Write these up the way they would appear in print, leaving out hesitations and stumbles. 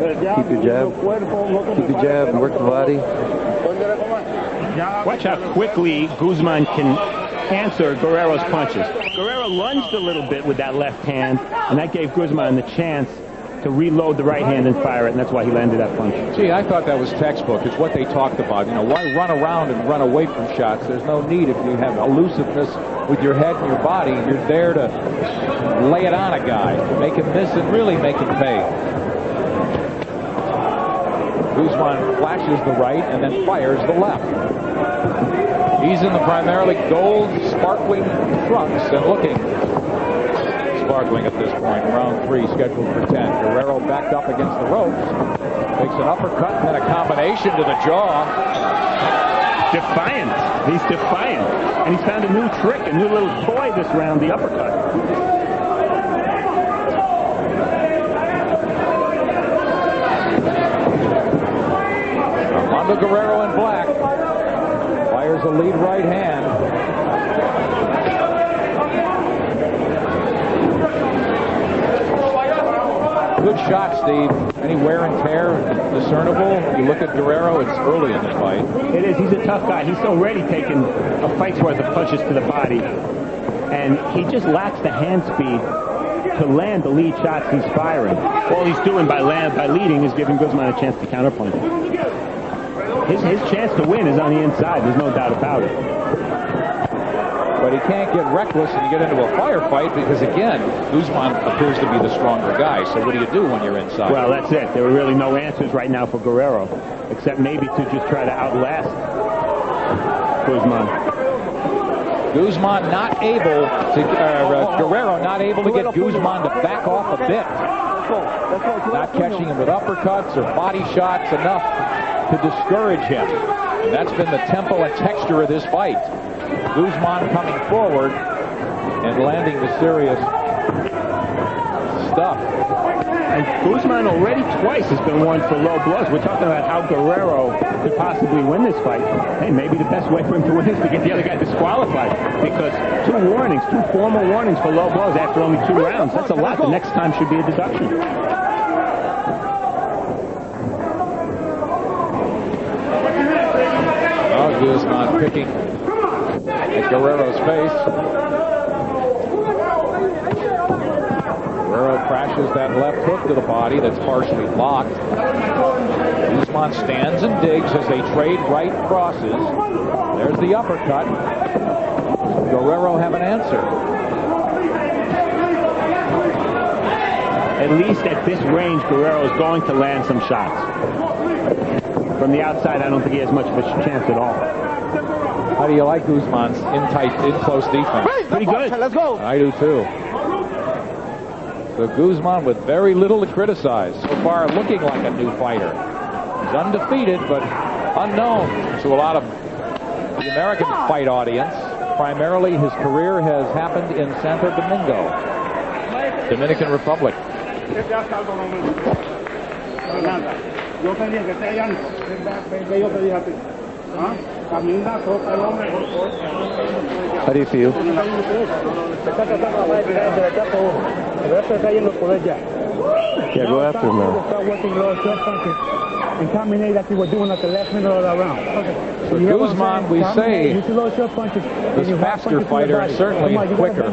Keep your jab. Keep your jab and work the body. Watch how quickly Guzman can answer Guerrero's punches. Guerrero lunged a little bit with that left hand, and that gave Guzman the chance to reload the right hand and fire it, and that's why he landed that punch. Gee, I thought that was textbook. It's what they talked about. You know, why run around and run away from shots? There's no need if you have elusiveness with your head and your body. You're there to lay it on a guy, make him miss and really make him pay. Guzman flashes the right and then fires the left. He's in the primarily gold sparkling trunks and looking sparkling at this point. Round 3 scheduled for 10. Guerrero backed up against the ropes. Takes an uppercut and then a combination to the jaw. Defiant. He's defiant. And he's found a new trick, a new little toy this round, the uppercut. Armando Guerrero in black fires a lead right hand. Good shot, Steve. Any wear and tear discernible? You look at Guerrero, it's early in the fight. It is. He's a tough guy. He's already taken a fight's worth of punches to the body. And he just lacks the hand speed to land the lead shots he's firing. All he's doing by leading is giving Guzman a chance to counterpunch. His chance to win is on the inside. There's no doubt about it. But he can't get reckless and get into a firefight because, again, Guzman appears to be the stronger guy. So what do you do when you're inside? Well, that's it. There are really no answers right now for Guerrero, except maybe to just try to outlast Guzman. Guzman not able to, Guerrero not able to get Guzman to back off a bit. Not catching him with uppercuts or body shots enough to discourage him. And that's been the tempo and texture of this fight. Guzman coming forward and landing the serious stuff. And Guzman already twice has been warned for low blows. We're talking about how Guerrero could possibly win this fight. Hey, maybe the best way for him to win is to get the other guy disqualified, because 2 formal warnings for low blows after only 2 rounds. That's a lot. The next time should be a deduction. Oh, Guzman picking at Guerrero's face. Guerrero crashes that left hook to the body that's partially locked. Guzman stands and digs as they trade right crosses. There's the uppercut. Guerrero have an answer. At least at this range, Guerrero is going to land some shots. From the outside, I don't think he has much of a chance at all. How do you like Guzman's in close defense? Pretty good. Let's go. I do too. So Guzman with very little to criticize. So far looking like a new fighter. He's undefeated, but unknown to a lot of the American fight audience. Primarily his career has happened in Santo Domingo, Dominican Republic. How do you feel? Yeah, go after him now. And combinate like you were doing at the last minute of that round. So Guzman, we say, this faster fighter and certainly quicker.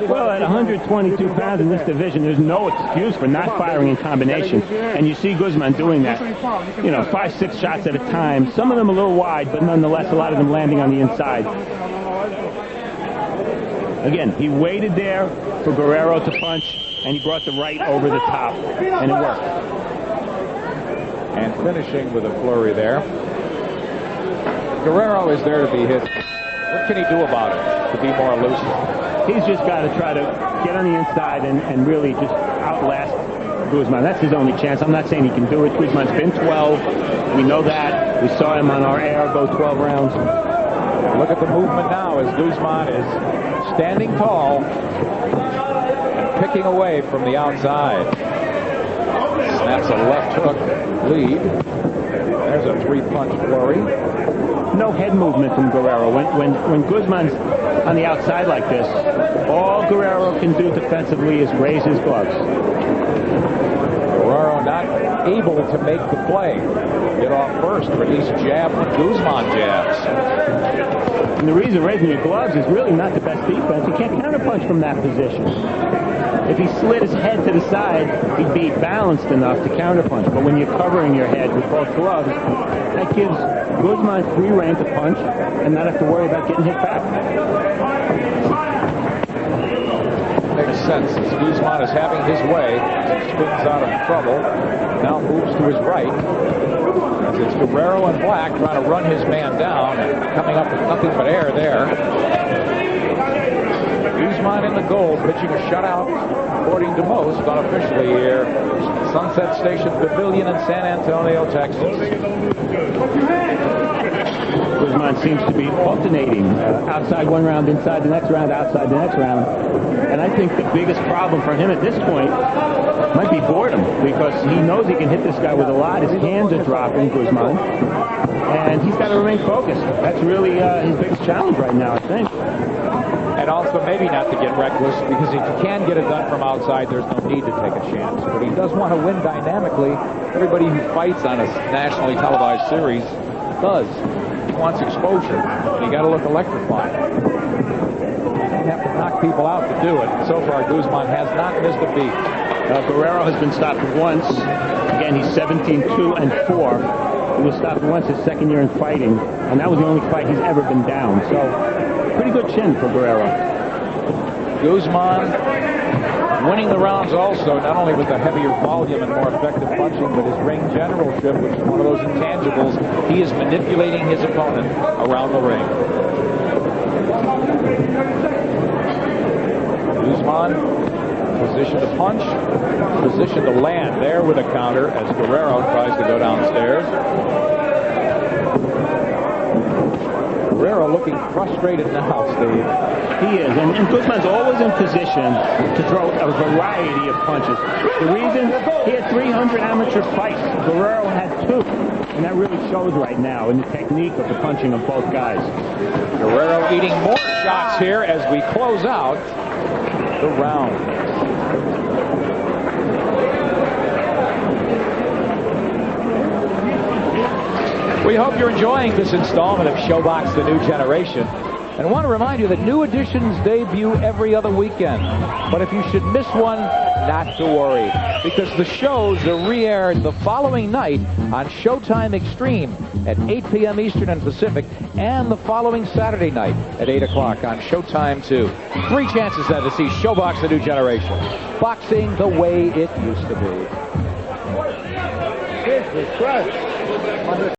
Well, at 122 pounds in this division, there's no excuse for not firing in combination. And you see Guzman doing that, 5, 6 shots at a time. Some of them a little wide, but nonetheless, a lot of them landing on the inside. Again, he waited there for Guerrero to punch, and he brought the right over the top, and it worked. And finishing with a flurry there. Guerrero is there to be hit. What can he do about it to be more elusive? He's just got to try to get on the inside and really just outlast Guzman. That's his only chance. I'm not saying he can do it. Guzman's been 12. We know that. We saw him on our air go 12 rounds. Look at the movement now as Guzman is standing tall and picking away from the outside. Snaps a left hook lead. There's a 3-punch flurry. No head movement from Guerrero. When Guzman's on the outside like this, all Guerrero can do defensively is raise his gloves. Guerrero not able to make the play. Get off first, or at least jab when Guzman jabs. And the reason raising your gloves is really not the best defense. You can't counterpunch from that position. If he slid his head to the side, he'd be balanced enough to counterpunch. But when you're covering your head with both gloves, that gives Guzman free rein to punch and not have to worry about getting hit back. Makes sense. As Guzman is having his way, spins out of trouble, now moves to his right. As it's Guerrero and Black trying to run his man down and coming up with nothing but air there. Guzman in the goal, pitching a shutout, according to most, unofficially here. Sunset Station Pavilion in San Antonio, Texas. Guzman seems to be alternating outside one round, inside the next round, outside the next round. And I think the biggest problem for him at this point might be boredom, because he knows he can hit this guy with a lot. His hands are dropping, Guzman. And he's got to remain focused. That's really his biggest challenge right now, I think. And also maybe not to get reckless, because if you can get it done from outside, there's no need to take a chance. But he does want to win dynamically. Everybody who fights on a nationally televised series does. He wants exposure. You got to look electrifying. You have to knock people out to do it. So far, Guzman has not missed a beat. Guerrero has been stopped once. Again, he's 17-2-4. He was stopped once his second year in fighting, and that was the only fight he's ever been down. So, pretty good chin for Guerrero. Guzman winning the rounds also, not only with the heavier volume and more effective punching, but his ring generalship, which is one of those intangibles. He is manipulating his opponent around the ring. Guzman, position to punch, position to land there with a counter as Guerrero tries to go downstairs. Guerrero looking frustrated now, Steve. He is, and Guzman's always in position to throw a variety of punches. The reason, he had 300 amateur fights. Guerrero had 2, and that really shows right now in the technique of the punching of both guys. Guerrero eating more shots here as we close out the round. We hope you're enjoying this installment of Showbox The New Generation. And I want to remind you that new editions debut every other weekend. But if you should miss one, not to worry, because the shows are re-aired the following night on Showtime Extreme at 8 p.m. Eastern and Pacific, and the following Saturday night at 8 o'clock on Showtime 2. 3 chances then to see Showbox The New Generation. Boxing the way it used to be.